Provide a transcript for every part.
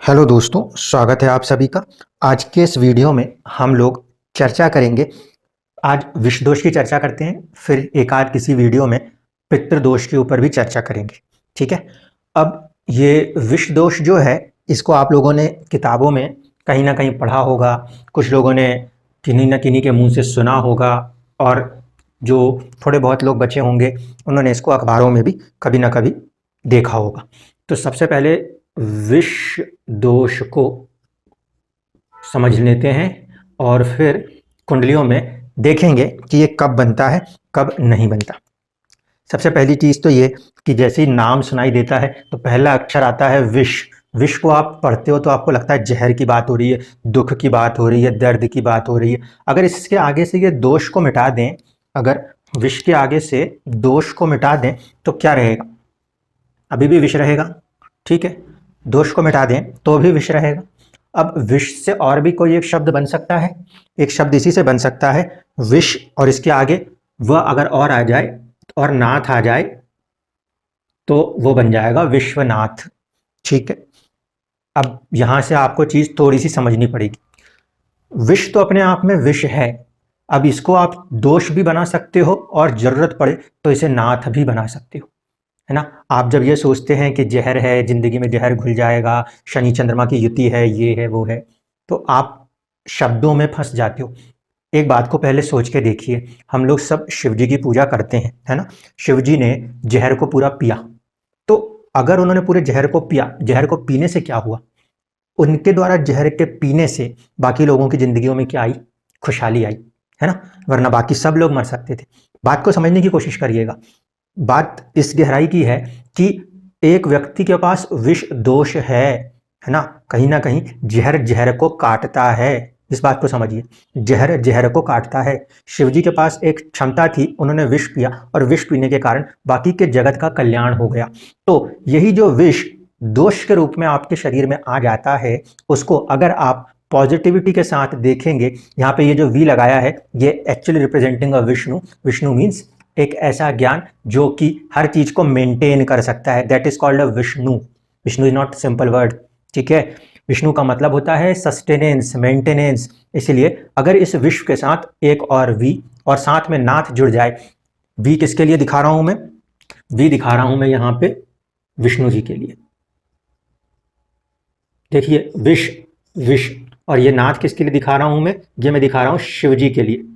Hello दोस्तों, स्वागत है आप सभी का। आज के इस वीडियो में हम लोग चर्चा करेंगे। आज विष दोष की चर्चा करते हैं, फिर एक आध किसी वीडियो में पितृदोष के ऊपर भी चर्चा करेंगे। ठीक है। अब ये विष दोष जो है, इसको आप लोगों ने किताबों में कहीं ना कहीं पढ़ा होगा, कुछ लोगों ने किन्हीं न किन्हीं के मुंह से सुना होगा, और जो थोड़े बहुत लोग बचे होंगे उन्होंने इसको अखबारों में भी कभी ना कभी देखा होगा। तो सबसे पहले विष दोष को समझ लेते हैं और फिर कुंडलियों में देखेंगे कि ये कब बनता है, कब नहीं बनता। सबसे पहली चीज़ तो ये कि जैसे ही नाम सुनाई देता है तो पहला अक्षर आता है विष। विष को आप पढ़ते हो तो आपको लगता है जहर की बात हो रही है, दुख की बात हो रही है, दर्द की बात हो रही है। अगर इसके आगे से ये दोष को मिटा दें, अगर विष के आगे से दोष को मिटा दें तो क्या रहेगा? अभी भी विष रहेगा। ठीक है। दोष को मिटा दें तो भी विष रहेगा। अब विष से और भी कोई एक शब्द बन सकता है। एक शब्द इसी से बन सकता है विष, और इसके आगे वह अगर और आ जाए और नाथ आ जाए तो वो बन जाएगा विश्वनाथ। ठीक है। अब यहां से आपको चीज थोड़ी सी समझनी पड़ेगी। विष तो अपने आप में विष है। अब इसको आप दोष भी बना सकते हो और जरूरत पड़े तो इसे नाथ भी बना सकते हो, है ना। आप जब ये सोचते हैं कि जहर है, जिंदगी में जहर घुल जाएगा, शनि चंद्रमा की युति है, ये है वो है, तो आप शब्दों में फंस जाते हो। एक बात को पहले सोच के देखिए, हम लोग सब शिव जी की पूजा करते हैं, है ना। शिव जी ने जहर को पूरा पिया, तो अगर उन्होंने पूरे जहर को पिया, जहर को पीने से क्या हुआ? उनके द्वारा जहर के पीने से बाकी लोगों की जिंदगियों में क्या आई? खुशहाली आई, है ना। वरना बाकी सब लोग मर सकते थे। बात को समझने की कोशिश करिएगा। बात इस गहराई की है कि एक व्यक्ति के पास विष दोष है ना। कहीं ना कहीं जहर जहर को काटता है। इस बात को समझिए, जहर जहर को काटता है। शिव जी के पास एक क्षमता थी, उन्होंने विष पिया और विष पीने के कारण बाकी के जगत का कल्याण हो गया। तो यही जो विष दोष के रूप में आपके शरीर में आ जाता है, उसको अगर आप पॉजिटिविटी के साथ देखेंगे, यहाँ पे ये जो वी लगाया है ये actually representing a Vishnu. Vishnu means एक ऐसा ज्ञान जो कि हर चीज को मेंटेन कर सकता है, that is called a Vishnu. Vishnu is not simple word. ठीक है। विष्णु का मतलब होता है सस्टेनेंस, मेंटेनेंस। इसलिए अगर इस विश्व के साथ एक और वी और साथ में नाथ जुड़ जाए, वी किसके लिए दिखा रहा हूं मैं? वी दिखा रहा हूं मैं यहां पे विष्णु जी के लिए। देखिए विष, विष, और ये नाथ किसके लिए दिखा रहा हूं मैं? ये मैं दिखा रहा हूं शिव जी के लिए।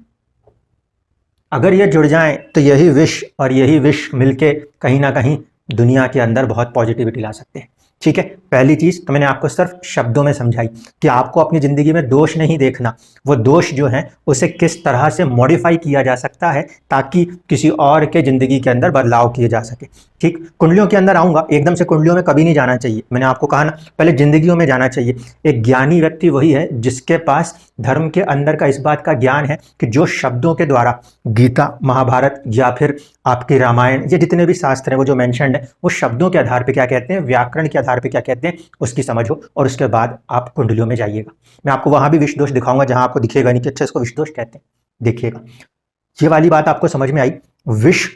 अगर ये जुड़ जाएं तो यही विष और यही विष मिलके कहीं ना कहीं दुनिया के अंदर बहुत पॉजिटिविटी ला सकते हैं। ठीक है। पहली चीज तो मैंने आपको सिर्फ शब्दों में समझाई कि आपको अपनी जिंदगी में दोष नहीं देखना, वो दोष जो है उसे किस तरह से मॉडिफाई किया जा सकता है ताकि किसी और के जिंदगी के अंदर बदलाव किए जा सके। ठीक। कुंडलियों के अंदर आऊंगा, एकदम से कुंडलियों में कभी नहीं जाना चाहिए। मैंने आपको कहा ना, पहले जिंदगियों में जाना चाहिए। एक ज्ञानी व्यक्ति वही है जिसके पास धर्म के अंदर का इस बात का ज्ञान है कि जो शब्दों के द्वारा गीता, महाभारत या फिर आपके रामायण, ये जितने भी शास्त्र हैं वो जो मेंशन्ड है, वो शब्दों के आधार पे क्या कहते हैं, व्याकरण के आधार पे क्या कहते हैं, उसकी समझ हो, और उसके बाद आप कुंडलियों में जाइएगा। मैं आपको वहां भी विष दोष दिखाऊंगा जहां आपको दिखेगा नहीं कि अच्छा इसको विष दोष कहते हैं। देखिएगा, ये वाली बात आपको समझ में आई। विष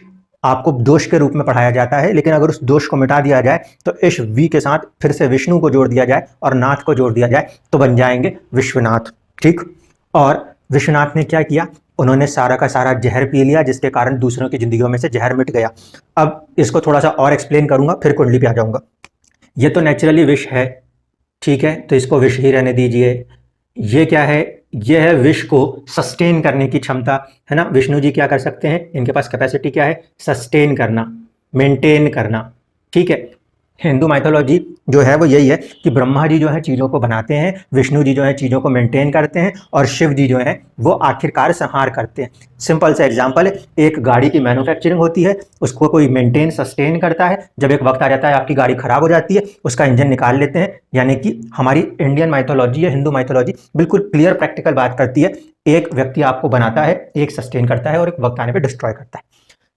आपको दोष के रूप में पढ़ाया जाता है, लेकिन अगर उस दोष को मिटा दिया जाए तो इस वी के साथ फिर से विष्णु को जोड़ दिया जाए और नाथ को जोड़ दिया जाए तो बन जाएंगे विश्वनाथ। ठीक। और विश्वनाथ ने क्या किया? उन्होंने सारा का सारा जहर पी लिया, जिसके कारण दूसरों की जिंदगियों में से जहर मिट गया। अब इसको थोड़ा सा और एक्सप्लेन करूंगा, फिर कुंडली पे आ जाऊंगा। ये तो नेचुरली विष है, ठीक है, तो इसको विष ही रहने दीजिए। ये क्या है? ये है विष को सस्टेन करने की क्षमता, है ना। विष्णु जी क्या कर सकते हैं? इनके पास कैपेसिटी क्या है? सस्टेन करना, मेंटेन करना। ठीक है। हिंदू माइथोलॉजी जो है वो यही है कि ब्रह्मा जी जो है चीज़ों को बनाते हैं, विष्णु जी जो है चीज़ों को मेंटेन करते हैं, और शिव जी जो है वो आखिरकार संहार करते हैं। सिंपल सा एग्जांपल है, एक गाड़ी की मैन्युफैक्चरिंग होती है, उसको कोई मेंटेन सस्टेन करता है। जब एक वक्त आ जाता है आपकी गाड़ी खराब हो जाती है, उसका इंजन निकाल लेते हैं। यानी कि हमारी इंडियन माइथोलॉजी या हिंदू माइथोलॉजी बिल्कुल क्लियर प्रैक्टिकल बात करती है। एक व्यक्ति आपको बनाता है, एक सस्टेन करता है और एक वक्त आने पर डिस्ट्रॉय करता है।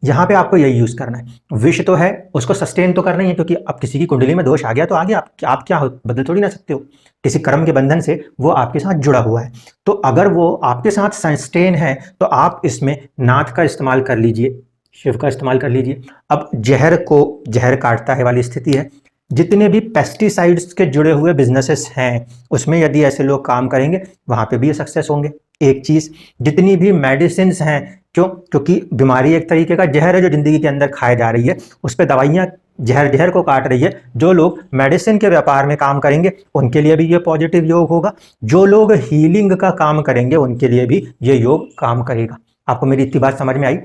यहाँ पे आपको यही यूज करना है। विष तो है, उसको सस्टेन तो करना ही है, क्योंकि अब किसी की कुंडली में दोष आ गया तो आगे आप क्या बदल थोड़ी ना सकते हो। किसी कर्म के बंधन से वो आपके साथ जुड़ा हुआ है, तो अगर वो आपके साथ सस्टेन है तो आप इसमें नाथ का इस्तेमाल कर लीजिए, शिव का इस्तेमाल कर लीजिए। अब जहर को जहर काटता है वाली स्थिति है। जितने भी पेस्टिसाइड्स के जुड़े हुए बिजनेसेस हैं उसमें यदि ऐसे लोग काम करेंगे वहाँ पे भी ये सक्सेस होंगे। एक चीज़, जितनी भी मेडिसिन हैं, क्योंकि बीमारी एक तरीके का जहर है जो ज़िंदगी के अंदर खाई जा रही है, उस पर दवाइयाँ जहर को काट रही है। जो लोग मेडिसिन के व्यापार में काम करेंगे उनके लिए भी ये पॉजिटिव योग होगा। जो लोग हीलिंग का काम करेंगे उनके लिए भी ये योग काम करेगा। आपको मेरी इतनी बात समझ में आई?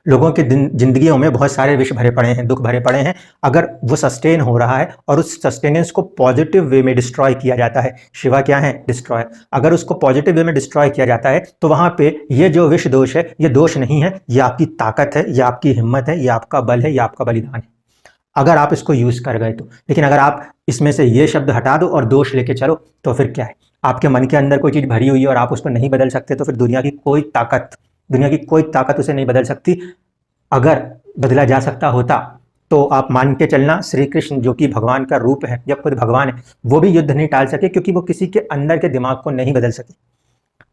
लोगों की जिंदगियों में बहुत सारे विष भरे पड़े हैं, दुख भरे पड़े हैं। अगर वो सस्टेन हो रहा है और उस सस्टेनेंस को पॉजिटिव वे में डिस्ट्रॉय किया जाता है, शिवा क्या है? डिस्ट्रॉय। अगर उसको पॉजिटिव वे में डिस्ट्रॉय किया जाता है तो वहां पे ये जो विष दोष है ये दोष नहीं है, ये आपकी ताकत है, ये आपकी हिम्मत है, ये आपका बल है, ये आपका बलिदान है, अगर आप इसको यूज कर गए तो। लेकिन अगर आप इसमें से ये शब्द हटा दो और दोष लेके चलो तो फिर क्या है? आपके मन के अंदर कोई चीज भरी हुई है और आप उसको नहीं बदल सकते तो फिर दुनिया की कोई ताकत उसे नहीं बदल सकती। अगर बदला जा सकता होता तो आप मान के चलना श्री कृष्ण जो कि भगवान का रूप है, जब खुद भगवान है, वो भी युद्ध नहीं टाल सके क्योंकि वो किसी के अंदर के दिमाग को नहीं बदल सके।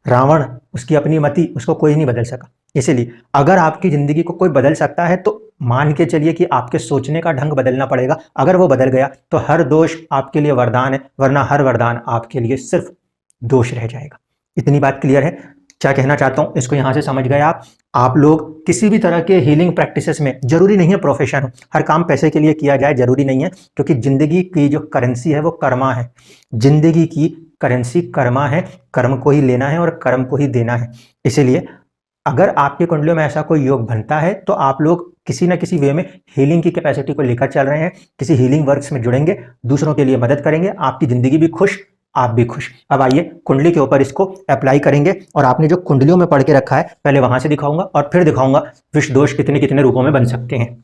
रावण, उसकी अपनी मति, उसको कोई नहीं बदल सका। इसीलिए अगर आपकी जिंदगी को कोई बदल सकता है तो मान के चलिए कि आपके सोचने का ढंग बदलना पड़ेगा। अगर वो बदल गया तो हर दोष आपके लिए वरदान है, वरना हर वरदान आपके लिए सिर्फ दोष रह जाएगा। इतनी बात क्लियर है? क्या कहना चाहता हूं इसको यहां से समझ गए आप लोग किसी भी तरह के हीलिंग प्रैक्टिसेस में, जरूरी नहीं है प्रोफेशन हो, हर काम पैसे के लिए किया जाए जरूरी नहीं है, क्योंकि जिंदगी की जो करेंसी है वो कर्मा है। जिंदगी की करेंसी कर्मा है, कर्म को ही लेना है और कर्म को ही देना है। इसीलिए अगर आपकी कुंडलियों में ऐसा कोई योग बनता है तो आप लोग किसी ना किसी वे में हीलिंग की कैपेसिटी को लेकर चल रहे हैं, किसी हीलिंग वर्क्स में जुड़ेंगे, दूसरों के लिए मदद करेंगे, आपकी जिंदगी भी खुश, आप भी खुश। अब आइए कुंडली के ऊपर इसको अप्लाई करेंगे और आपने जो कुंडलियों में पढ़ के रखा है पहले वहां से दिखाऊंगा और फिर दिखाऊंगा विष दोष कितने कितने रूपों में बन सकते हैं।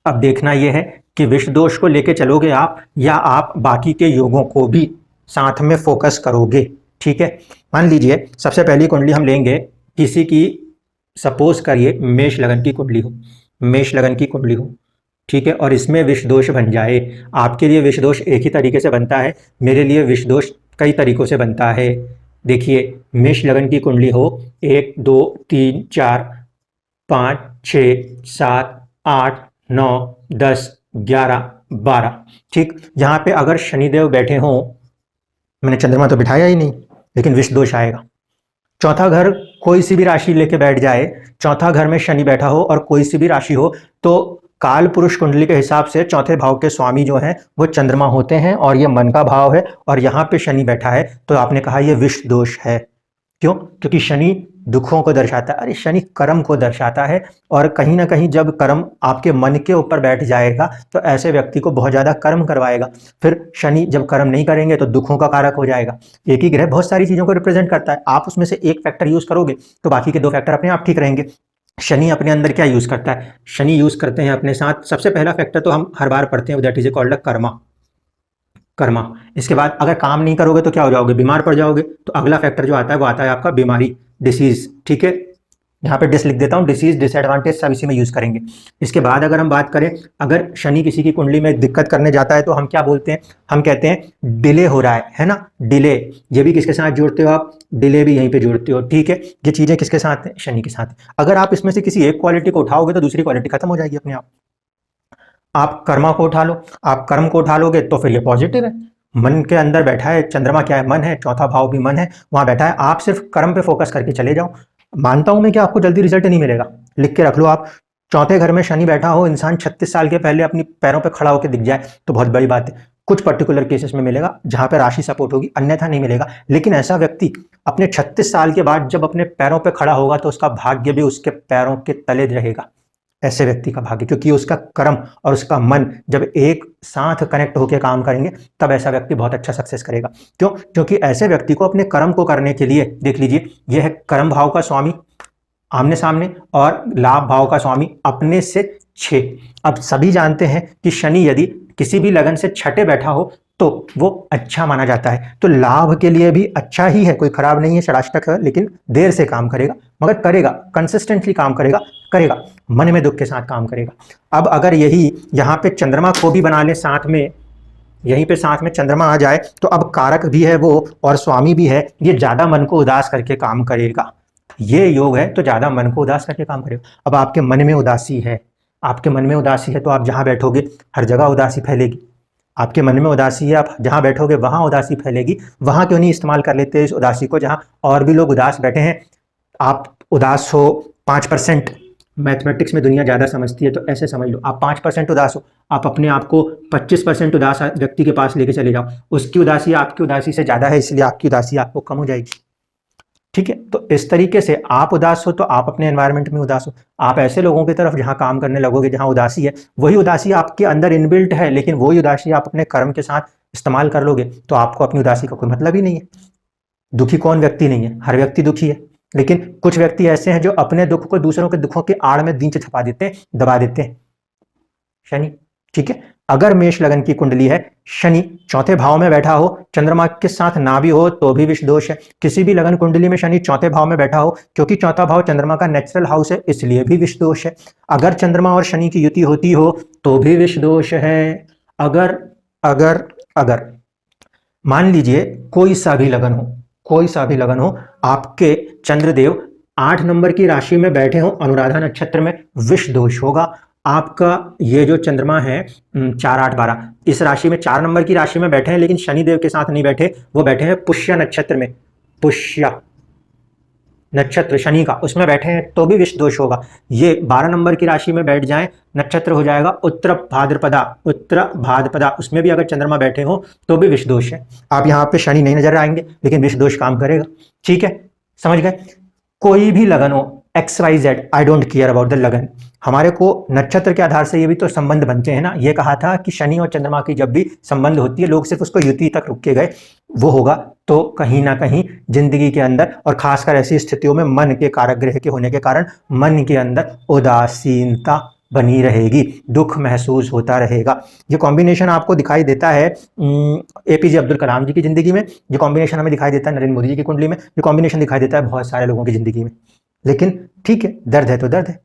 अब देखना यह है कि विष दोष को लेके चलोगे आप या आप बाकी के योगों को भी साथ में फोकस करोगे। ठीक है, मान लीजिए सबसे पहली कुंडली हम लेंगे किसी की, सपोज करिए मेष लगन की कुंडली हो, मेष लगन की कुंडली हो, ठीक है, और इसमें विष दोष बन जाए। आपके लिए विष दोष एक ही तरीके से बनता है, मेरे लिए विष दोष कई तरीकों से बनता है। देखिए मेष लगन की कुंडली हो 1 2 3 4 5 6 7 8 9 10 11 12, ठीक। यहाँ पे अगर शनिदेव बैठे हों, मैंने चंद्रमा तो बिठाया ही नहीं, लेकिन विष दोष आएगा। चौथा घर कोई सी भी राशि लेके बैठ जाए, चौथा घर में शनि बैठा हो और कोई सी भी राशि हो, तो काल पुरुष कुंडली के हिसाब से चौथे भाव के स्वामी जो हैं वो चंद्रमा होते हैं और ये मन का भाव है, और यहाँ पे शनि बैठा है तो आपने कहा ये विष दोष है। क्यों? क्योंकि शनि दुखों को दर्शाता है, अरे शनि कर्म को दर्शाता है, और कहीं ना कहीं जब कर्म आपके मन के ऊपर बैठ जाएगा तो ऐसे व्यक्ति को बहुत ज्यादा कर्म करवाएगा। फिर शनि जब कर्म नहीं करेंगे तो दुखों का कारक हो जाएगा। एक ही ग्रह बहुत सारी चीजों को रिप्रेजेंट करता है, आप उसमें से एक फैक्टर यूज करोगे तो बाकी के 2 फैक्टर अपने आप ठीक रहेंगे। शनि अपने अंदर क्या यूज करता है? शनि यूज करते हैं अपने साथ, सबसे पहला फैक्टर तो हम हर बार पढ़ते हैं, that is called Karma, Karma. इसके बाद अगर काम नहीं करोगे तो क्या हो जाओगे? बीमार पड़ जाओगे। तो अगला फैक्टर जो आता है वो आता है आपका बीमारी, डिसीज, ठीक है। यहाँ पे डिस लिख देता हूँ, डिसीज, डिसएडवांटेज सब इसी में यूज करेंगे। इसके बाद अगर हम बात करें, अगर शनि किसी की कुंडली में दिक्कत करने जाता है तो हम क्या बोलते हैं? हम कहते हैं डिले हो रहा है ना, डिले। ये भी किसके साथ जोड़ते हो आप? डिले भी यहीं पे जोड़ते हो, ठीक है। ये चीजें किसके साथ हैं? शनि के साथ। अगर आप इसमें से किसी एक क्वालिटी को उठाओगे तो दूसरी क्वालिटी खत्म हो जाएगी अपने आप। आप कर्मा को उठा लो, आप कर्म को उठा लोगे तो फिर ये पॉजिटिव है। मन के अंदर बैठा है, चंद्रमा क्या है? मन है, चौथा भाव भी मन है, वहां बैठा है। आप सिर्फ कर्म पे फोकस करके चले जाओ। मानता हूं मैं कि आपको जल्दी रिजल्ट नहीं मिलेगा, लिख के रख लो आप। चौथे घर में शनि बैठा हो, इंसान 36 साल के पहले अपनी पैरों पे खड़ा होकर दिख जाए तो बहुत बड़ी बात है। कुछ पर्टिकुलर केसेस में मिलेगा जहां पे राशि सपोर्ट होगी, अन्यथा नहीं मिलेगा। लेकिन ऐसा व्यक्ति अपने 36 साल के बाद जब अपने पैरों पे खड़ा होगा तो उसका भाग्य भी उसके पैरों के तले रहेगा। ऐसे व्यक्ति का भाग्य, क्योंकि उसका कर्म और उसका मन जब एक साथ कनेक्ट होकर काम करेंगे तब ऐसा व्यक्ति बहुत अच्छा सक्सेस करेगा। क्यों? क्योंकि ऐसे व्यक्ति को अपने कर्म को करने के लिए, देख लीजिए, यह है कर्म भाव का स्वामी आमने सामने और लाभ भाव का स्वामी अपने से 6। अब सभी जानते हैं कि शनि यदि किसी भी लगन से छठे बैठा हो तो वो अच्छा माना जाता है, तो लाभ के लिए भी अच्छा ही है, कोई खराब नहीं है, षडाष्टक है, लेकिन देर से काम करेगा मगर करेगा, कंसिस्टेंटली काम करेगा, मन में दुख के साथ काम करेगा। अब अगर यही यहाँ पे चंद्रमा को भी बना ले साथ में, यहीं पे साथ में चंद्रमा आ जाए तो अब कारक भी है वो और स्वामी भी है, ये ज्यादा मन को उदास करके काम करेगा। ये योग है तो ज्यादा मन को उदास करके काम करेगा। अब आपके मन में उदासी है, आपके मन में उदासी है तो आप जहां बैठोगे हर जगह उदासी फैलेगी। आपके मन में उदासी है, आप जहाँ बैठोगे वहाँ उदासी फैलेगी। वहाँ क्यों नहीं इस्तेमाल कर लेते इस उदासी को जहाँ और भी लोग उदास बैठे हैं। आप उदास हो 5%, मैथमेटिक्स में दुनिया ज़्यादा समझती है तो ऐसे समझ लो, आप 5% उदास हो, आप अपने आप को 25% उदास व्यक्ति के पास लेके चले जाओ, उसकी उदासी आपकी उदासी से ज़्यादा है, इसलिए आपकी उदासी आपको कम हो जाएगी। ठीक है, तो इस तरीके से आप उदास हो तो आप अपने एनवायरनमेंट में उदास हो, आप ऐसे लोगों की तरफ जहां काम करने लगोगे जहां उदासी है, वही उदासी आपके अंदर इनबिल्ट है, लेकिन वही उदासी आप अपने कर्म के साथ इस्तेमाल कर लोगे तो आपको अपनी उदासी का कोई मतलब ही नहीं है। दुखी कौन व्यक्ति नहीं है, हर व्यक्ति दुखी है, लेकिन कुछ व्यक्ति ऐसे हैं जो अपने दुख को दूसरों के दुखों के आड़ में दींच छपा देते हैं, दबा देते हैं। शनि, ठीक है, अगर मेष लगन की कुंडली है, शनि चौथे भाव में बैठा हो, चंद्रमा के साथ ना भी हो तो भी विष दोष है। किसी भी लगन कुंडली में शनि चौथे भाव में बैठा हो, क्योंकि चौथा भाव चंद्रमा का नेचुरल हाउस है, इसलिए भी विष दोष है। अगर चंद्रमा और शनि की युति होती हो तो भी विष दोष है। अगर अगर अगर मान लीजिए कोई सा भी लगन हो, कोई सा भी लगन हो, आपके चंद्रदेव 8 नंबर की राशि में बैठे हो अनुराधा नक्षत्र में, विष दोष होगा। आपका ये जो चंद्रमा है 4 8 12 इस राशि में 4 नंबर की राशि में बैठे हैं, लेकिन शनिदेव के साथ नहीं बैठे, वो बैठे हैं पुष्य नक्षत्र में, पुष्य नक्षत्र शनि का, उसमें बैठे हैं तो भी विष दोष होगा। ये 12 नंबर की राशि में बैठ जाएं, नक्षत्र हो जाएगा उत्तर भाद्रपदा, उत्तर भाद्रपदा, उसमें भी अगर चंद्रमा बैठे हो तो भी विष दोष है। आप यहाँ पे शनि नहीं नजर आएंगे लेकिन विष दोष काम करेगा। ठीक है, समझ गए। कोई भी लगन हो, XYZ, I don't care about the लगन, हमारे को नक्षत्र के आधार से ये भी तो संबंध बनते हैं ना। ये कहा था कि शनि और चंद्रमा की जब भी संबंध होती है, लोग सिर्फ उसको युति तक रुक के गए, वो होगा तो कहीं ना कहीं जिंदगी के अंदर, और खासकर ऐसी स्थितियों में मन के कारक ग्रह के होने के कारण मन के अंदर उदासीनता बनी रहेगी, दुख महसूस होता रहेगा। ये कॉम्बिनेशन आपको दिखाई देता है APJ अब्दुल कलाम जी की जिंदगी में, ये कॉम्बिनेशन हमें दिखाई देता है नरेंद्र मोदी जी की कुंडली में, ये कॉम्बिनेशन दिखाई देता है बहुत सारे लोगों की जिंदगी में। लेकिन ठीक है, दर्द है तो दर्द है।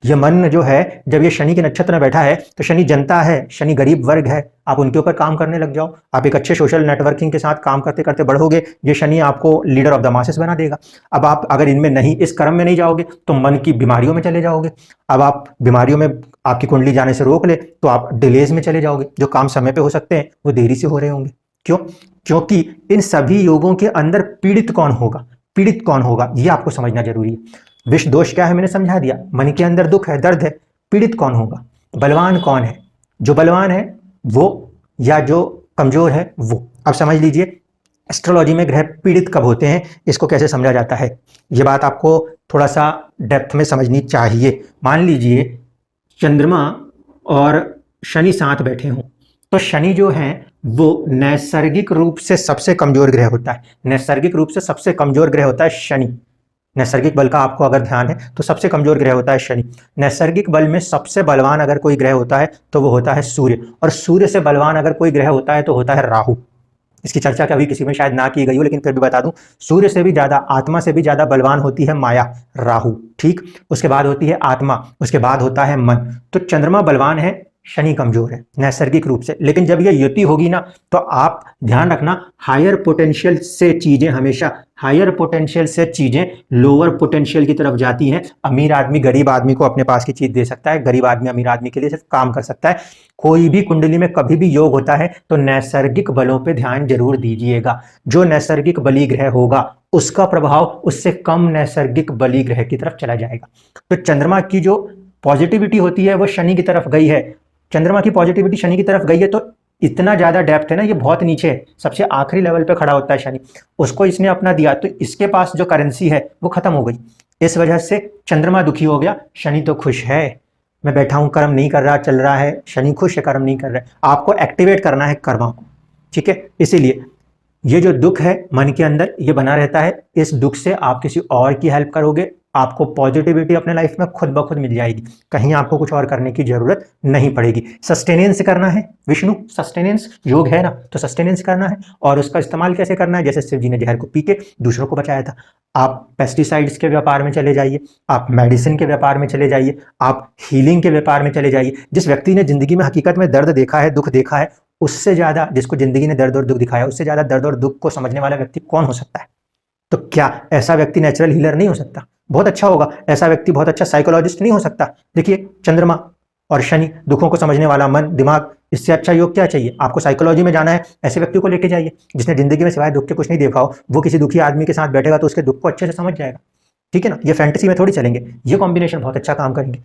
ये मन जो है, जब ये शनि के नक्षत्र में बैठा है तो शनि जनता है, शनि गरीब वर्ग है, आप उनके ऊपर काम करने लग जाओ, आप एक अच्छे सोशल नेटवर्किंग के साथ काम करते करते बढ़ोगे, ये शनि आपको लीडर ऑफ द मासेस बना देगा। अब आप अगर इनमें नहीं, इस क्रम में नहीं जाओगे तो मन की बीमारियों में चले जाओगे। अब आप बीमारियों में आपकी कुंडली जाने से रोक ले तो आप डिलेज में चले जाओगे, जो काम समय पे हो सकते हैं वो देरी से हो रहे होंगे। क्यों? क्योंकि इन सभी योगों के अंदर पीड़ित कौन होगा, पीड़ित कौन होगा, ये आपको समझना जरूरी है। विष दोष क्या है मैंने समझा दिया, मन के अंदर दुख है, दर्द है, पीड़ित कौन होगा, बलवान कौन है, जो बलवान है वो या जो कमजोर है वो। अब समझ लीजिए एस्ट्रोलॉजी में ग्रह पीड़ित कब होते हैं, इसको कैसे समझा जाता है, ये बात आपको थोड़ा सा डेप्थ में समझनी चाहिए। मान लीजिए चंद्रमा और शनि साथ बैठे हों, तो शनि जो है वो नैसर्गिक रूप से सबसे कमजोर ग्रह होता है, नैसर्गिक रूप से सबसे कमजोर ग्रह होता है शनि। नैसर्गिक बल का आपको अगर ध्यान है तो सबसे कमजोर ग्रह होता है शनि। नैसर्गिक बल में सबसे बलवान अगर कोई ग्रह होता है तो वो होता है सूर्य, और सूर्य से बलवान अगर कोई ग्रह होता है तो होता है राहु। इसकी चर्चा कभी किसी में शायद ना की गई हो, लेकिन फिर भी बता दूं, सूर्य से भी ज्यादा, आत्मा से भी ज्यादा बलवान होती है माया, राहु। ठीक, उसके बाद होती है आत्मा, उसके बाद होता है मन। तो चंद्रमा बलवान है, शनि कमजोर है नैसर्गिक रूप से। लेकिन जब ये युति होगी ना, तो आप ध्यान रखना, हायर पोटेंशियल से चीजें हमेशा, हायर पोटेंशियल से चीजें लोअर पोटेंशियल की तरफ जाती हैं। अमीर आदमी गरीब आदमी को अपने पास की चीज दे सकता है, गरीब आदमी अमीर आदमी के लिए सिर्फ काम कर सकता है। कोई भी कुंडली में कभी भी योग होता है तो नैसर्गिक बलों पे ध्यान जरूर दीजिएगा। जो नैसर्गिक बली ग्रह होगा उसका प्रभाव उससे कम नैसर्गिक बली ग्रह की तरफ चला जाएगा। तो चंद्रमा की जो पॉजिटिविटी होती है वो शनि की तरफ गई है, चंद्रमा की पॉजिटिविटी शनि की तरफ गई है, तो इतना ज्यादा डेप्थ है ना, ये बहुत नीचे है, सबसे आखिरी लेवल पे खड़ा होता है शनि, उसको इसने अपना दिया तो इसके पास जो करेंसी है वो खत्म हो गई। इस वजह से चंद्रमा दुखी हो गया, शनि तो खुश है, मैं बैठा हूं, कर्म नहीं कर रहा, चल रहा है, शनि खुश है, कर्म नहीं कर रहा है। आपको एक्टिवेट करना है कर्मा को, ठीक है। इसीलिए ये जो दुख है मन के अंदर ये बना रहता है, इस दुख से आप किसी और की हेल्प करोगे, आपको पॉजिटिविटी अपने लाइफ में खुद ब खुद मिल जाएगी, कहीं आपको कुछ और करने की जरूरत नहीं पड़ेगी। सस्टेनेंस करना है, विष्णु सस्टेनेंस योग है ना, तो सस्टेनेंस करना है, और उसका इस्तेमाल कैसे करना है, जैसे शिव जी ने जहर को पी के दूसरों को बचाया था। आप पेस्टिसाइड्स के व्यापार में चले जाइए, आप मेडिसिन के व्यापार में चले जाइए, आप हीलिंग के व्यापार में चले जाइए। जिस व्यक्ति ने जिंदगी में हकीकत में दर्द देखा है, दुख देखा है, उससे ज्यादा, जिसको जिंदगी ने दर्द और दुख दिखाया, उससे ज्यादा दर्द और दुख को समझने वाला व्यक्ति कौन हो सकता है। तो क्या ऐसा व्यक्ति नेचुरल हीलर नहीं हो सकता? बहुत अच्छा होगा। ऐसा व्यक्ति बहुत अच्छा साइकोलॉजिस्ट नहीं हो सकता? देखिए चंद्रमा और शनि दुखों को समझने वाला मन, दिमाग, इससे अच्छा योग क्या चाहिए? आपको साइकोलॉजी में जाना है, ऐसे व्यक्ति को लेके जाइए जिसने जिंदगी में सिवाय दुख के कुछ नहीं देखा हो। वो किसी दुखी आदमी के साथ बैठेगा तो उसके दुख को अच्छे से समझ जाएगा। ठीक है ना, ये फैंटेसी में थोड़ी चलेंगे, ये कॉम्बिनेशन बहुत अच्छा काम करेंगे।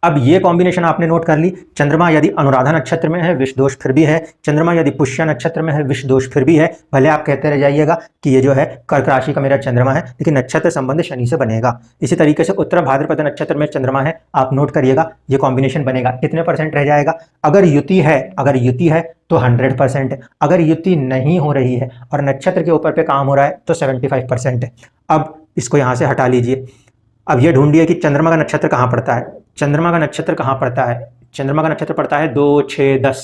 अब ये कॉम्बिनेशन आपने नोट कर ली। चंद्रमा यदि अनुराधा नक्षत्र में है, विष दोष फिर भी है। चंद्रमा यदि पुष्य नक्षत्र में है, विष दोष फिर भी है। भले आप कहते रह जाइएगा कि ये जो है कर्क राशि का मेरा चंद्रमा है, लेकिन नक्षत्र संबंध शनि से बनेगा। इसी तरीके से उत्तर भाद्रपद नक्षत्र में चंद्रमा है, आप नोट करिएगा, ये कॉम्बिनेशन बनेगा। कितने परसेंट रह जाएगा? अगर युति है तो 100% है। अगर युति नहीं हो रही है और नक्षत्र के ऊपर पे काम हो रहा है तो 75% है। अब इसको यहाँ से हटा लीजिए। अब ये ढूंढिए कि चंद्रमा का नक्षत्र कहाँ पड़ता है। चंद्रमा का नक्षत्र कहाँ पड़ता है? चंद्रमा का नक्षत्र पड़ता है 2, 6, 10।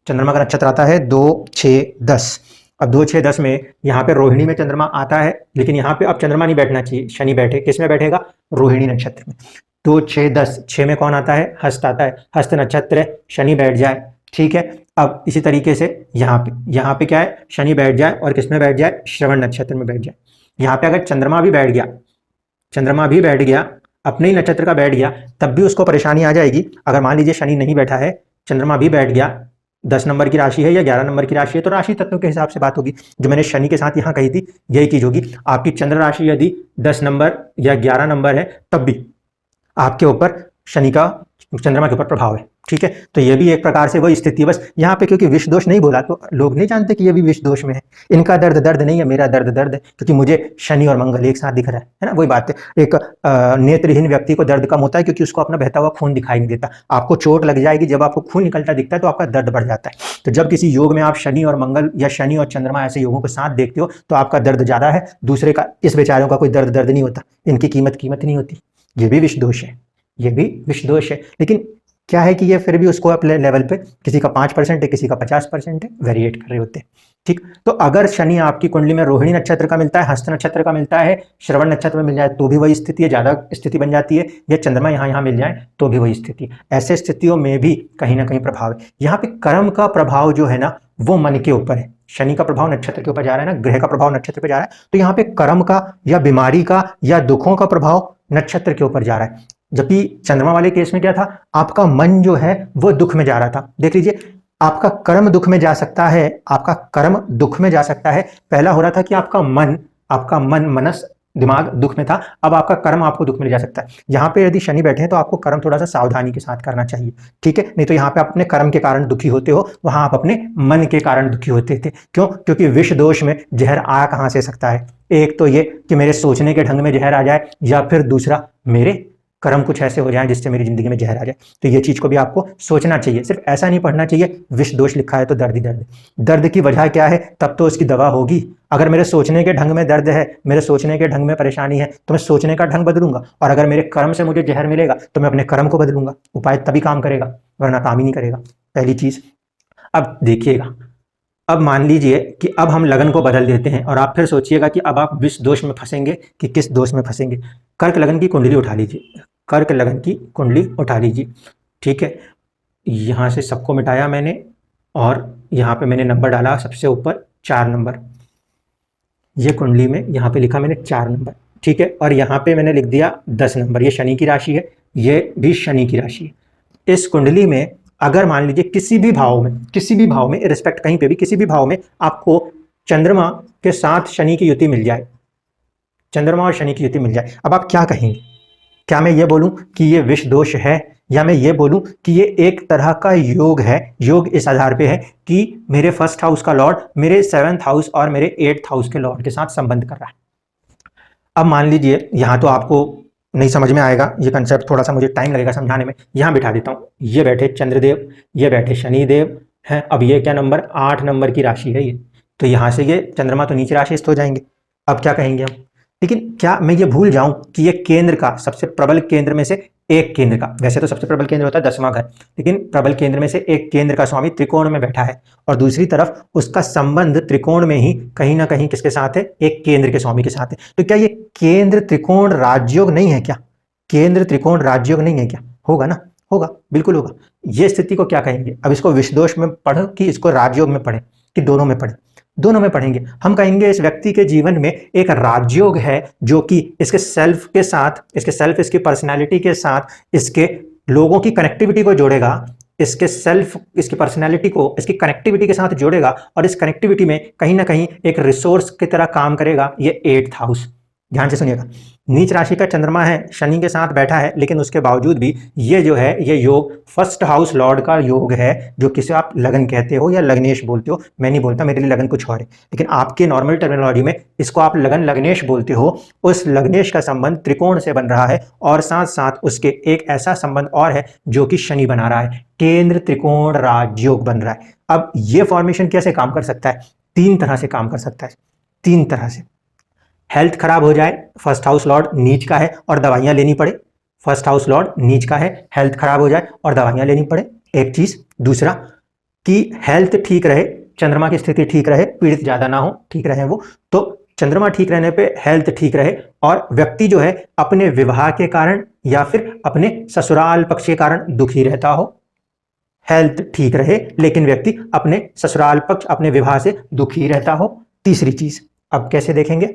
चंद्रमा का नक्षत्र आता है 2, 6, 10। अब 2, 6, 10 में यहाँ पे रोहिणी में चंद्रमा आता है, लेकिन यहाँ पे अब चंद्रमा नहीं बैठना चाहिए, शनि बैठे। किस में बैठेगा? रोहिणी नक्षत्र में। 2, 6, 10, 6 में कौन आता है? हस्त आता है। हस्त नक्षत्र है, शनि बैठ जाए। ठीक है, अब इसी तरीके से यहाँ पे क्या है? शनि बैठ जाए और किस में बैठ जाए? श्रवण नक्षत्र में बैठ जाए। यहाँ पे अगर चंद्रमा भी बैठ गया, अपने ही नक्षत्र का बैठ गया, तब भी उसको परेशानी आ जाएगी। अगर मान लीजिए शनि नहीं बैठा है, चंद्रमा भी बैठ गया, 10 नंबर की राशि है या 11 नंबर की राशि है, तो राशि तत्व के हिसाब से बात होगी। जो मैंने शनि के साथ यहाँ कही थी, यही चीज होगी। आपकी चंद्र राशि यदि 10 नंबर या 11 नंबर है, तब भी आपके ऊपर शनि का चंद्रमा के ऊपर प्रभाव है। ठीक है, तो ये भी एक प्रकार से वही स्थिति है। बस यहाँ पे क्योंकि विष दोष नहीं बोला तो लोग नहीं जानते कि ये भी विष दोष में है। इनका दर्द नहीं है, मेरा दर्द है, क्योंकि मुझे शनि और मंगल एक साथ दिख रहा है ना। वही बात है, एक नेत्रहीन व्यक्ति को दर्द कम होता है क्योंकि उसको अपना बहता हुआ खून दिखाई नहीं देता। आपको चोट लग जाएगी, जब आपको खून निकलता दिखता है तो आपका दर्द बढ़ जाता है। तो जब किसी योग में आप शनि और मंगल या शनि और चंद्रमा ऐसे योगों के साथ देखते हो तो आपका दर्द ज्यादा है, दूसरे का, इस बेचारों का कोई दर्द नहीं होता, इनकी कीमत नहीं होती। ये भी विष दोष है, ये भी विष दोष है। लेकिन क्या है कि ये फिर भी उसको अपने लेवल पे, किसी का 5% है, किसी का 50% है, वेरिएट कर रहे होते हैं। ठीक, तो अगर शनि आपकी कुंडली में रोहिणी नक्षत्र का मिलता है, हस्त नक्षत्र का मिलता है, श्रवण नक्षत्र में मिल जाए तो भी वही स्थिति है, ज्यादा स्थिति बन जाती है। या चंद्रमा यहाँ मिल जाए तो भी वही स्थिति है। ऐसे स्थितियों में भी कहीं ना कहीं प्रभाव है। यहाँ पे कर्म का प्रभाव जो है ना, वो मन के ऊपर है। शनि का प्रभाव नक्षत्र के ऊपर जा रहा है ना, ग्रह का प्रभाव नक्षत्र पे जा रहा है, तो यहाँ पे कर्म का या बीमारी का या दुखों का प्रभाव नक्षत्र के ऊपर जा रहा है। जबकि चंद्रमा वाले केस में क्या था? आपका मन जो है वो दुख में जा रहा था। देख लीजिए, आपका कर्म दुख में जा सकता है, आपका कर्म दुख में जा सकता है। पहला हो रहा था कि आपका मन मनस दिमाग दुख में था, अब आपका कर्म आपको दुख में जा सकता है। यहाँ पे यदि शनि बैठे हैं तो आपको कर्म थोड़ा सा सावधानी के साथ करना चाहिए। ठीक है, नहीं तो यहाँ पे आप अपने कर्म के कारण दुखी होते हो, वहां आप अपने मन के कारण दुखी होते थे। क्यों? क्योंकि विष दोष में जहर आ कहां से सकता है? एक तो ये कि मेरे सोचने के ढंग में जहर आ जाए, या फिर दूसरा मेरे कर्म कुछ ऐसे हो जाएं जिससे मेरी जिंदगी में जहर आ जाए। तो ये चीज को भी आपको सोचना चाहिए, सिर्फ ऐसा नहीं पढ़ना चाहिए विष दोष लिखा है तो दर्द ही दर्द। दर्द की वजह क्या है, तब तो उसकी दवा होगी। अगर मेरे सोचने के ढंग में दर्द है, मेरे सोचने के ढंग में परेशानी है, तो मैं सोचने का ढंग बदलूंगा। और अगर मेरे कर्म से मुझे जहर मिलेगा तो मैं अपने कर्म को बदलूंगा। उपाय तभी काम करेगा, वरना काम ही नहीं करेगा। पहली चीज। अब देखिएगा, अब मान लीजिए कि अब हम लगन को बदल देते हैं और आप फिर सोचिएगा कि अब आप विष दोष में फंसेंगे कि किस दोष में फंसेंगे। कर्क लगन की कुंडली उठा लीजिए, कर्क लगन की कुंडली उठा लीजिए। ठीक है, यहाँ से सबको मिटाया मैंने और यहाँ पे मैंने नंबर डाला सबसे ऊपर 4 नंबर। ये कुंडली में यहाँ पे लिखा मैंने 4 नंबर। ठीक है, और यहाँ पे मैंने लिख दिया 10 नंबर। ये शनि की राशि है, ये भी शनि की राशि है। इस कुंडली में अगर मान लीजिए किसी भी भाव में रिस्पेक्ट कहीं पे भी किसी भी भाव में आपको चंद्रमा के साथ शनि की युति मिल जाए, चंद्रमा और शनि की युति मिल जाए, अब आप क्या कहेंगे? क्या मैं ये बोलूं कि ये विष दोष है, या मैं ये बोलूं कि ये एक तरह का योग है? योग इस आधार पे है कि मेरे फर्स्ट हाउस का लॉर्ड मेरे 7th हाउस और मेरे 8th हाउस के लॉर्ड के साथ संबंध कर रहा है। अब मान लीजिए, यहां तो आपको नहीं समझ में आएगा ये कंसेप्ट, थोड़ा सा मुझे टाइम लगेगा समझाने में। यहां बिठा देता हूं, ये बैठे चंद्रदेव, ये बैठे शनिदेव हैं। अब ये क्या नंबर? 8 नंबर की राशि है ये। तो यहां से ये चंद्रमा तो नीचे राशि हो जाएंगे। अब क्या कहेंगे हम? लेकिन क्या मैं ये भूल जाऊं कि ये केंद्र का सबसे प्रबल केंद्र में से एक केंद्र का, वैसे तो सबसे प्रबल केंद्र होता है 10वां घर, लेकिन प्रबल केंद्र में से एक केंद्र का स्वामी त्रिकोण में बैठा है और दूसरी तरफ उसका संबंध त्रिकोण में ही कहीं ना कहीं किसके साथ है? एक केंद्र के स्वामी के साथ है। तो क्या ये केंद्र त्रिकोण राजयोग नहीं है क्या? केंद्र त्रिकोण राजयोग नहीं है क्या? होगा ना, होगा, बिल्कुल होगा। ये स्थिति को क्या कहेंगे? अब इसको विष दोष में पढ़ो कि इसको राजयोग में पढ़े कि दोनों में पढ़े? दोनों में पढ़ेंगे। हम कहेंगे इस व्यक्ति के जीवन में एक राजयोग है जो कि इसके सेल्फ के साथ, इसके पर्सनालिटी के साथ, इसके लोगों की कनेक्टिविटी को जोड़ेगा, इसके सेल्फ, इसकी पर्सनैलिटी को इसकी कनेक्टिविटी के साथ जोड़ेगा, और इस कनेक्टिविटी में कहीं ना कहीं एक रिसोर्स की तरह काम करेगा ये 8th हाउस। ध्यान से सुनिएगा, नीच राशि का चंद्रमा है, शनि के साथ बैठा है, लेकिन उसके बावजूद भी ये जो है ये योग फर्स्ट हाउस लॉर्ड का योग है, जो किसे आप लगन कहते हो या लग्नेश बोलते हो। मैं नहीं बोलता, मेरे लिए लगन कुछ और है, लेकिन आपके नॉर्मल टर्मिनोलॉजी में इसको आप लगन लग्नेश बोलते हो। उस लग्नेश का संबंध त्रिकोण से बन रहा है, और साथ साथ उसके एक ऐसा संबंध और है जो कि शनि बना रहा है, केंद्र त्रिकोण राजयोग बन रहा है। अब ये फॉर्मेशन कैसे काम कर सकता है? 3 तरह से काम कर सकता है, 3 तरह से। हेल्थ खराब हो जाए, फर्स्ट हाउस लॉर्ड नीच का है और दवाइयां लेनी पड़े, फर्स्ट हाउस लॉर्ड नीच का है, हेल्थ खराब हो जाए और दवाइयां लेनी पड़े, एक चीज। दूसरा कि हेल्थ ठीक रहे, चंद्रमा की स्थिति ठीक रहे, पीड़ित ज्यादा ना हो, ठीक रहे वो, तो चंद्रमा ठीक रहने पे हेल्थ ठीक रहे, और व्यक्ति जो है अपने विवाह के कारण या फिर अपने ससुराल पक्ष के कारण दुखी रहता हो। हेल्थ ठीक रहे लेकिन व्यक्ति अपने ससुराल पक्ष, अपने विवाह से दुखी रहता हो। तीसरी चीज, अब कैसे देखेंगे?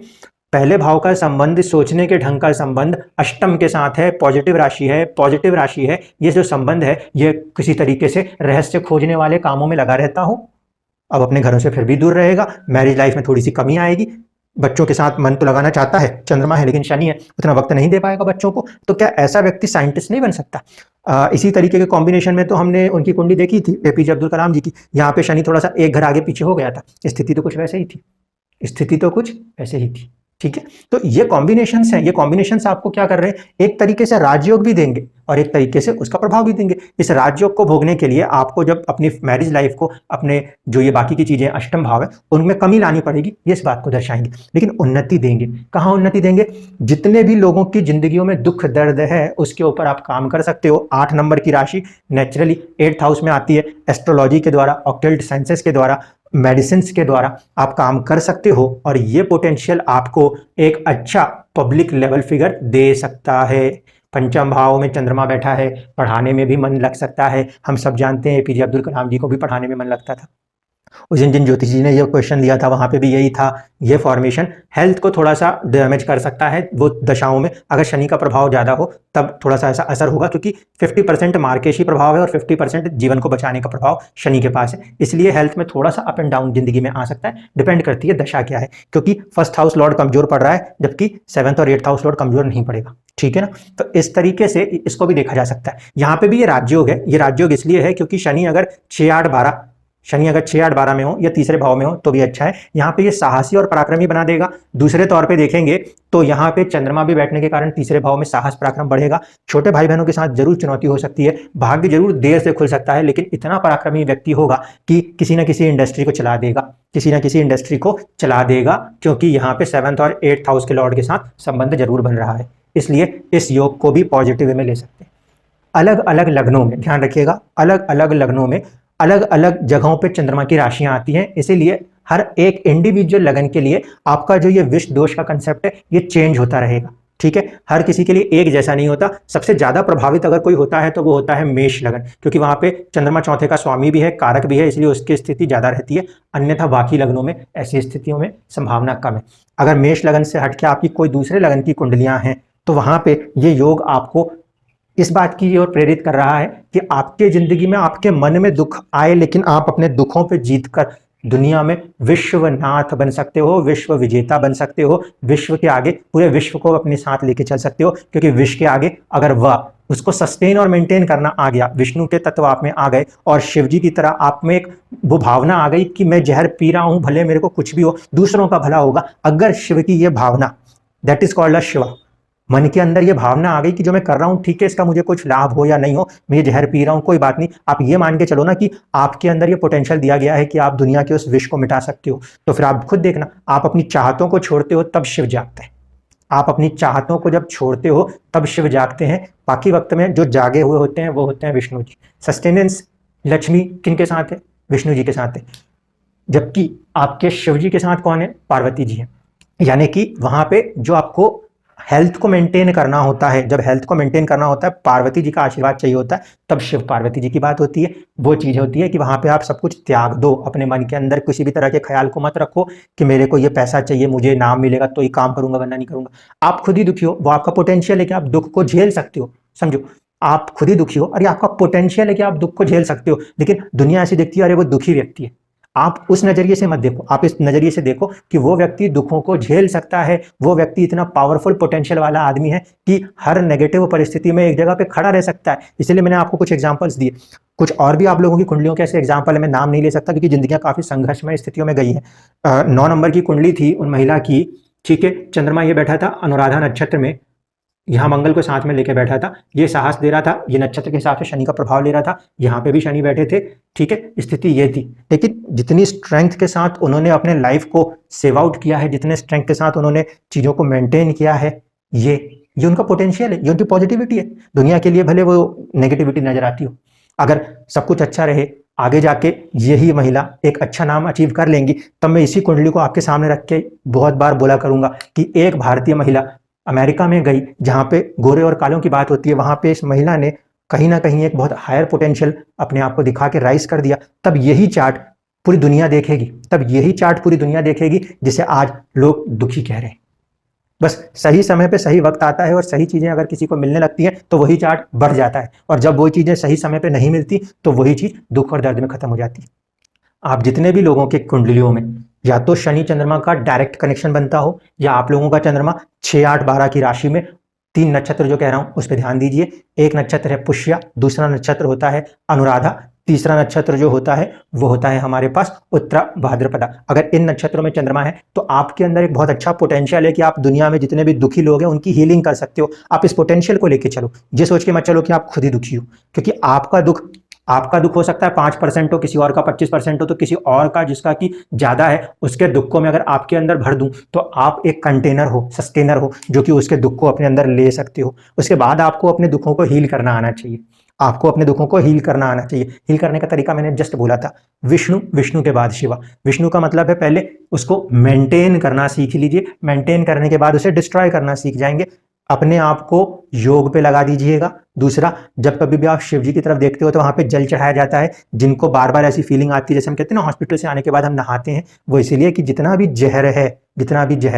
पहले भाव का संबंध, सोचने के ढंग का संबंध अष्टम के साथ है, पॉजिटिव राशि है, पॉजिटिव राशि है। ये जो संबंध है ये किसी तरीके से रहस्य खोजने वाले कामों में लगा रहता हो। अब अपने घरों से फिर भी दूर रहेगा, मैरिज लाइफ में थोड़ी सी कमी आएगी, बच्चों के साथ मन तो लगाना चाहता है, चंद्रमा है लेकिन शनि है, उतना वक्त नहीं दे पाएगा बच्चों को। तो क्या ऐसा व्यक्ति साइंटिस्ट नहीं बन सकता? इसी तरीके के कॉम्बिनेशन में तो हमने उनकी कुंडली देखी थी एपीजे अब्दुल कलाम जी की, यहाँ पे शनि थोड़ा सा एक घर आगे पीछे हो गया था, स्थिति तो कुछ वैसे ही थी, स्थिति तो कुछ ऐसे ही थी। ठीक है, तो ये कॉम्बिनेशंस हैं, ये कॉम्बिनेशंस आपको क्या कर रहे हैं, एक तरीके से राजयोग भी देंगे और एक तरीके से उसका प्रभाव भी देंगे। इस राजयोग को भोगने के लिए आपको जब अपनी मैरिज लाइफ को, अपने जो ये बाकी की चीजें अष्टम भाव है उनमें कमी लानी पड़ेगी, ये इस बात को दर्शाएंगे। लेकिन उन्नति देंगे, कहाँ उन्नति देंगे? जितने भी लोगों की जिंदगियों में दुख दर्द है उसके ऊपर आप काम कर सकते हो। 8 नंबर की राशि नेचुरली 8th हाउस में आती है, एस्ट्रोलॉजी के द्वारा, ऑक्टल्ट साइंसेस के द्वारा, मेडिसिन के द्वारा आप काम कर सकते हो, और ये पोटेंशियल आपको एक अच्छा पब्लिक लेवल फिगर दे सकता है। पंचम भाव में चंद्रमा बैठा है, पढ़ाने में भी मन लग सकता है। हम सब जानते हैं एपीजे अब्दुल कलाम जी को भी पढ़ाने में मन लगता था। उस दिन जिन ज्योतिष जी ने ये क्वेश्चन दिया था वहां पे भी यही था। ये फॉर्मेशन हेल्थ को थोड़ा सा डैमेज कर सकता है वो दशाओं में, अगर शनि का प्रभाव ज़्यादा हो तब थोड़ा सा ऐसा असर होगा, क्योंकि 50% मार्केशी प्रभाव है और 50% जीवन को बचाने का प्रभाव शनि के पास है। इसलिए हेल्थ में थोड़ा सा अप एंड डाउन जिंदगी में आ सकता है, डिपेंड करती है दशा क्या है, क्योंकि फर्स्ट हाउस लॉर्ड कमजोर पड़ रहा है जबकि 7th और 8th हाउस लॉर्ड कमजोर नहीं पड़ेगा। ठीक है ना, तो इस तरीके से इसको भी देखा जा सकता है। यहाँ पे भी ये राजयोग है, ये राजयोग इसलिए है क्योंकि शनि अगर 6, 8, 12, शनि अगर 6, 8, 12 में हो या तीसरे भाव में हो तो भी अच्छा है। यहाँ पे ये साहसी और पराक्रमी बना देगा। दूसरे तौर पे देखेंगे तो यहाँ पे चंद्रमा भी बैठने के कारण तीसरे भाव में साहस पराक्रम बढ़ेगा। छोटे भाई बहनों के साथ जरूर चुनौती हो सकती है, भाग्य जरूर देर से खुल सकता है, लेकिन इतना पराक्रमी व्यक्ति होगा कि किसी ना किसी इंडस्ट्री को चला देगा, किसी ना किसी इंडस्ट्री को चला देगा, क्योंकि यहाँ पे 7th और 8th हाउस के लॉर्ड के साथ संबंध जरूर बन रहा है। इसलिए इस योग को भी पॉजिटिव वे में ले सकते हैं। अलग अलग लग्नों में, ध्यान रखिएगा, अलग अलग लग्नों में अलग अलग जगहों पे चंद्रमा की राशियां आती हैं, इसीलिए हर एक इंडिविजुअल लगन के लिए आपका जो ये विष दोष का कंसेप्ट है ये चेंज होता रहेगा। ठीक है, हर किसी के लिए एक जैसा नहीं होता। सबसे ज्यादा प्रभावित अगर कोई होता है तो वो होता है मेष लगन, क्योंकि वहां पे चंद्रमा चौथे का स्वामी भी है, कारक भी है, इसलिए उसकी स्थिति ज्यादा रहती है। अन्यथा बाकी लगनों में ऐसी स्थितियों में संभावना कम है। अगर मेष लगन से हटके आपकी कोई दूसरे लगन की कुंडलियां हैं तो वहां पे ये योग आपको इस बात की ओर प्रेरित कर रहा है कि आपके जिंदगी में, आपके मन में दुख आए, लेकिन आप अपने दुखों पे जीतकर दुनिया में विश्वनाथ बन सकते हो, विश्व विजेता बन सकते हो। विश्व के आगे पूरे विश्व को अपने साथ लेके चल सकते हो, क्योंकि विश्व के आगे अगर वह उसको सस्टेन और मेंटेन करना आ गया, विष्णु के तत्व आप में आ गए और शिव जी की तरह आप में एक वो भावना आ गई कि मैं जहर पी रहा हूं, भले मेरे को कुछ भी हो, दूसरों का भला होगा। अगर शिव की ये भावना, that is called a Shiva, मन के अंदर ये भावना आ गई कि जो मैं कर रहा हूं ठीक है, इसका मुझे कुछ लाभ हो या नहीं हो, मैं ये जहर पी रहा हूं कोई बात नहीं, आप ये मान के चलो ना कि आपके अंदर ये पोटेंशियल दिया गया है कि आप दुनिया के उस विष को मिटा सकते हो। तो फिर आप खुद देखना, आप अपनी चाहतों को छोड़ते हो तब शिव जागते हैं। आप अपनी चाहतों को जब छोड़ते हो तब शिव जागते हैं। बाकी वक्त में जो जागे हुए होते हैं वो होते हैं विष्णु जी। सस्टेनेंस लक्ष्मी किन के साथ है? विष्णु जी के साथ है। जबकि आपके शिव जी के साथ कौन है? पार्वती जी है। यानी कि वहां पे जो आपको हेल्थ को मेंटेन करना होता है, जब हेल्थ को मेंटेन करना होता है पार्वती जी का आशीर्वाद चाहिए होता है, तब शिव पार्वती जी की बात होती है। वो चीज होती है कि वहां पे आप सब कुछ त्याग दो, अपने मन के अंदर किसी भी तरह के ख्याल को मत रखो कि मेरे को ये पैसा चाहिए, मुझे नाम मिलेगा तो ही काम करूंगा वरना नहीं करूंगा। आप खुद ही दुखी हो, वो आपका पोटेंशियल है कि आप दुख को झेल सकते हो। समझो, आप खुद ही दुखी हो और ये आपका पोटेंशियल है कि आप दुख को झेल सकते हो, लेकिन दुनिया ऐसी दिखती है अरे वो दुखी व्यक्ति है। आप उस नजरिए से मत देखो, आप इस नजरिए से देखो कि वो व्यक्ति दुखों को झेल सकता है, वो व्यक्ति इतना पावरफुल पोटेंशियल वाला आदमी है कि हर नेगेटिव परिस्थिति में एक जगह पे खड़ा रह सकता है। इसलिए मैंने आपको कुछ एग्जांपल्स दिए। कुछ और भी आप लोगों की कुंडलियों के ऐसे एग्जाम्पल है, मैं नाम नहीं ले सकता क्योंकि जिंदगियां काफी संघर्षमय स्थितियों में गई हैं। 9 नंबर की कुंडली थी उन महिला की, ठीक है, चंद्रमा ये बैठा था अनुराधा नक्षत्र में, यहाँ मंगल को साथ में लेके बैठा था, ये साहस दे रहा था, ये नक्षत्र के हिसाब से शनि का प्रभाव ले रहा था, यहाँ पे भी शनि बैठे थे, ठीक है, स्थिति ये थी। लेकिन जितनी स्ट्रेंथ के साथ उन्होंने अपने लाइफ को सेव आउट किया है, जितने स्ट्रेंथ के साथ उन्होंने चीजों को मेंटेन किया है, ये उनका पोटेंशियल है, ये उनकी पॉजिटिविटी है। दुनिया के लिए भले वो नेगेटिविटी नजर आती हो, अगर सब कुछ अच्छा रहे, आगे जाके यही महिला एक अच्छा नाम अचीव कर लेंगी, तब मैं इसी कुंडली को आपके सामने रख के बहुत बार बोला करूंगा कि एक भारतीय महिला अमेरिका में गई, जहाँ पे गोरे और कालों की बात होती है, वहां पे इस महिला ने कहीं ना कहीं एक बहुत हायर पोटेंशियल अपने आप को दिखा के राइज कर दिया। तब यही चार्ट पूरी दुनिया देखेगी, तब यही चार्ट पूरी दुनिया देखेगी जिसे आज लोग दुखी कह रहे हैं। बस सही समय पे सही वक्त आता है और सही चीजें अगर किसी को मिलने लगती हैं तो वही चार्ट बढ़ जाता है, और जब वही चीजें सही समय पे नहीं मिलती तो वही चीज दुख और दर्द में खत्म हो जाती है। आप जितने भी लोगों के कुंडलियों में या तो शनि चंद्रमा का डायरेक्ट कनेक्शन बनता हो, या आप लोगों का चंद्रमा 6, 8, 12 की राशि में 3 नक्षत्र जो कह रहा हूं उस पर ध्यान दीजिए। एक नक्षत्र है पुष्या, दूसरा नक्षत्र होता है अनुराधा, तीसरा नक्षत्र जो होता है वो होता है हमारे पास उत्तरा भाद्रपदा। अगर इन नक्षत्रों में चंद्रमा है तो आपके अंदर एक बहुत अच्छा पोटेंशियल है कि आप दुनिया में जितने भी दुखी लोग हैं उनकी हीलिंग कर सकते हो। आप इस पोटेंशियल को लेके चलो, ये सोच के मत चलो कि आप खुद ही दुखी हो, क्योंकि आपका दुख हो सकता है 5% हो, किसी और का 25% हो, तो किसी और का जिसका कि ज्यादा है उसके दुख को मैं अगर आपके अंदर भर दूं तो आप एक कंटेनर हो, सस्टेनर हो, जो कि उसके दुख को अपने अंदर ले सकते हो। उसके बाद आपको अपने दुखों को हील करना आना चाहिए, आपको अपने दुखों को हील करना आना चाहिए। हील करने का तरीका मैंने जस्ट बोला था, विष्णु, विष्णु के बाद शिवा। विष्णु का मतलब है पहले उसको मेंटेन करना सीख लीजिए, मेंटेन करने के बाद उसे डिस्ट्रॉय करना सीख जाएंगे। अपने आप को योग पे लगा दीजिएगा। दूसरा, जब कभी भी आप शिव जी की तरफ देखते हो तो वहां पे जल चढ़ाया जाता है। जिनको बार बार ऐसी फीलिंग आती है, जैसे हम कहते हैं ना हॉस्पिटल से आने के बाद हम नहाते हैं, वो इसीलिए कि जितना भी जहर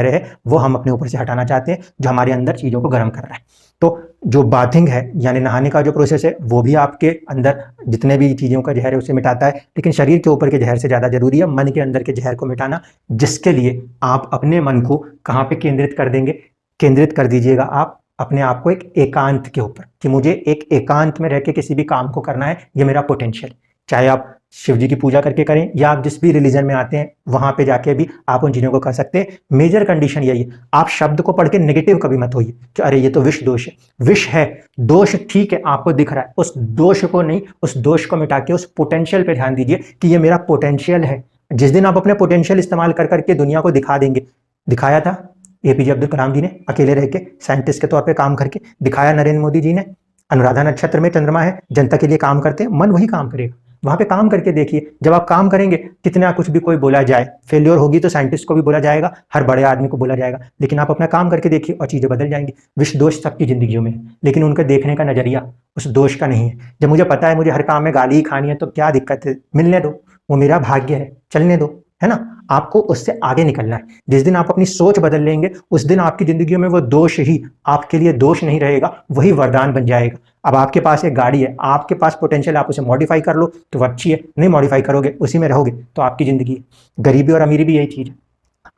है वो हम अपने ऊपर से हटाना चाहते हैं, जो हमारे अंदर चीजों को गर्म कर रहा है। तो जो बाथिंग है यानी नहाने का जो प्रोसेस है वो भी आपके अंदर जितने भी चीजों का जहर है उसे मिटाता है, लेकिन शरीर के ऊपर के जहर से ज्यादा जरूरी है मन के अंदर के जहर को मिटाना, जिसके लिए आप अपने मन को कहाँ पे केंद्रित कर देंगे, केंद्रित कर दीजिएगा आप अपने आप को एक एकांत के ऊपर, कि मुझे एक एकांत में रह के किसी भी काम को करना है, ये मेरा पोटेंशियल। चाहे आप शिव जी की पूजा करके करें या आप जिस भी रिलीजन में आते हैं वहां पे जाके भी आप उन चीजों को कर सकते हैं। मेजर कंडीशन यही है, आप शब्द को पढ़ के नेगेटिव कभी मत होइए कि अरे ये तो विष दोष है। विष है, दोष ठीक है आपको दिख रहा है, उस दोष को नहीं, उस दोष को मिटा के उस पोटेंशियल पे ध्यान दीजिए कि ये मेरा पोटेंशियल है। जिस दिन आप अपने पोटेंशियल इस्तेमाल कर करके दुनिया को दिखा देंगे, दिखाया था एपीजे अब्दुल कलाम जी ने अकेले रह के साइंटिस्ट के तौर पे काम करके, दिखाया नरेंद्र मोदी जी ने, अनुराधा नक्षत्र में चंद्रमा है, जनता के लिए काम करते हैं, मन वही काम करेगा। वहां पे काम करके देखिए, जब आप काम करेंगे कितना कुछ भी कोई बोला जाए, फेल्योर होगी तो साइंटिस्ट को भी बोला जाएगा, हर बड़े आदमी को बोला जाएगा, लेकिन आप अपना काम करके देखिए और चीजें बदल जाएंगी। विष दोष सबकी जिंदगियों में है, लेकिन उनका देखने का नजरिया उस दोष का नहीं है। जब मुझे पता है मुझे हर काम में गाली ही खानी है तो क्या दिक्कत है, मिलने दो, वो मेरा भाग्य है, चलने दो, है ना। आपको उससे आगे निकलना है। जिस दिन आप अपनी सोच बदल लेंगे उस दिन आपकी जिंदगी में वो दोष ही आपके लिए दोष नहीं रहेगा, वही वरदान बन जाएगा। अब आपके पास एक गाड़ी है, आपके पास पोटेंशियल, आप उसे मॉडिफाई कर लो तो अच्छी है, नहीं मॉडिफाई करोगे उसी में रहोगे तो आपकी जिंदगी है। गरीबी और अमीरी भी यही चीज है।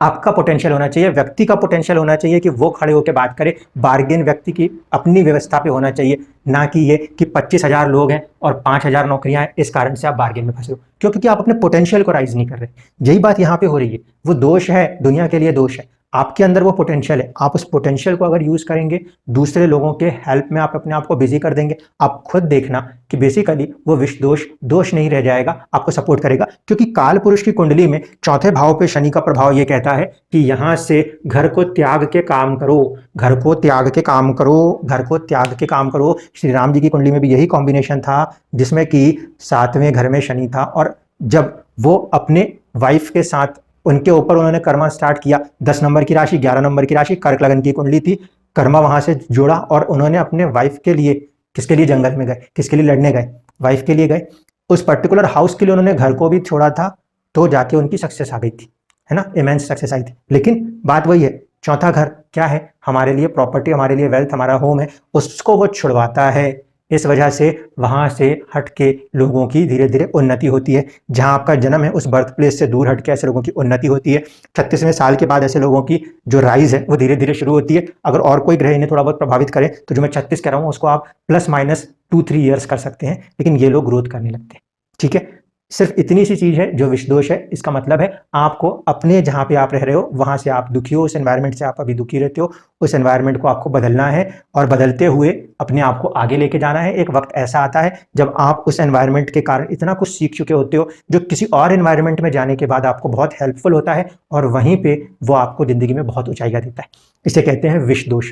आपका पोटेंशियल होना चाहिए, व्यक्ति का पोटेंशियल होना चाहिए कि वो खड़े होकर बात करे। बार्गेन व्यक्ति की अपनी व्यवस्था पे होना चाहिए, ना कि ये कि 25,000 लोग हैं और 5,000 नौकरियां हैं, इस कारण से आप बार्गेन में फंसे हो। क्यों? क्योंकि आप अपने पोटेंशियल को राइज नहीं कर रहे। यही बात यहाँ पे हो रही है। वो दोष है, दुनिया के लिए दोष है, आपके अंदर वो पोटेंशियल है। आप उस पोटेंशियल को अगर यूज करेंगे, दूसरे लोगों के हेल्प में आप अपने आप को बिजी कर देंगे, आप खुद देखना कि बेसिकली वो विष दोष दोष नहीं रह जाएगा, आपको सपोर्ट करेगा। क्योंकि काल पुरुष की कुंडली में चौथे भाव पे शनि का प्रभाव ये कहता है कि यहां से घर को त्याग के काम करो, घर को त्याग के काम करो, घर को त्याग के काम करो। श्री राम जी की कुंडली में भी यही कॉम्बिनेशन था, जिसमें कि 7वें घर में शनि था, और जब वो अपने वाइफ के साथ उनके ऊपर उन्होंने कर्मा स्टार्ट किया, 10 नंबर की राशि, 11 नंबर की राशि, कर्क लगन की कुंडली थी, कर्मा वहां से जुड़ा और उन्होंने अपने वाइफ के लिए, किसके लिए जंगल में गए, किसके लिए लड़ने गए, वाइफ के लिए गए। उस पर्टिकुलर हाउस के लिए उन्होंने घर को भी छोड़ा था, तो जाके उनकी सक्सेस आ गई थी, है ना, इमेंस सक्सेस आई थी। लेकिन बात वही है, चौथा घर क्या है, हमारे लिए प्रॉपर्टी, हमारे लिए वेल्थ, हमारा होम है, उसको वो छुड़वाता है। इस वजह से वहाँ से हट के लोगों की धीरे धीरे उन्नति होती है। जहाँ आपका जन्म है उस बर्थ प्लेस से दूर हट के ऐसे लोगों की उन्नति होती है। 36वें साल के बाद ऐसे लोगों की जो राइज है वो धीरे धीरे शुरू होती है। अगर और कोई ग्रह इन्हें थोड़ा बहुत प्रभावित करे तो जो मैं 36 कह रहा हूँ उसको आप +- 2-3 ईयर्स कर सकते हैं, लेकिन ये लोग ग्रोथ करने लगते हैं। ठीक है, सिर्फ इतनी सी चीज है जो विषदोष है। इसका मतलब है आपको अपने जहाँ पे आप रह रहे हो वहां से आप दुखी हो, उस एनवायरनमेंट से आप अभी दुखी रहते हो, उस एनवायरनमेंट को आपको बदलना है और बदलते हुए अपने आप को आगे लेके जाना है। एक वक्त ऐसा आता है जब आप उस एनवायरनमेंट के कारण इतना कुछ सीख चुके होते हो जो किसी और एनवायरनमेंट में जाने के बाद आपको बहुत हेल्पफुल होता है और वहीं पे वो आपको जिंदगी में बहुत ऊंचाइयां देता है। इसे कहते हैं विषदोष।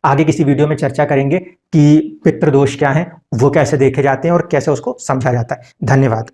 आगे किसी वीडियो में चर्चा करेंगे कि पितृदोष क्या है, वो कैसे देखे जाते हैं और कैसे उसको समझा जाता है। धन्यवाद।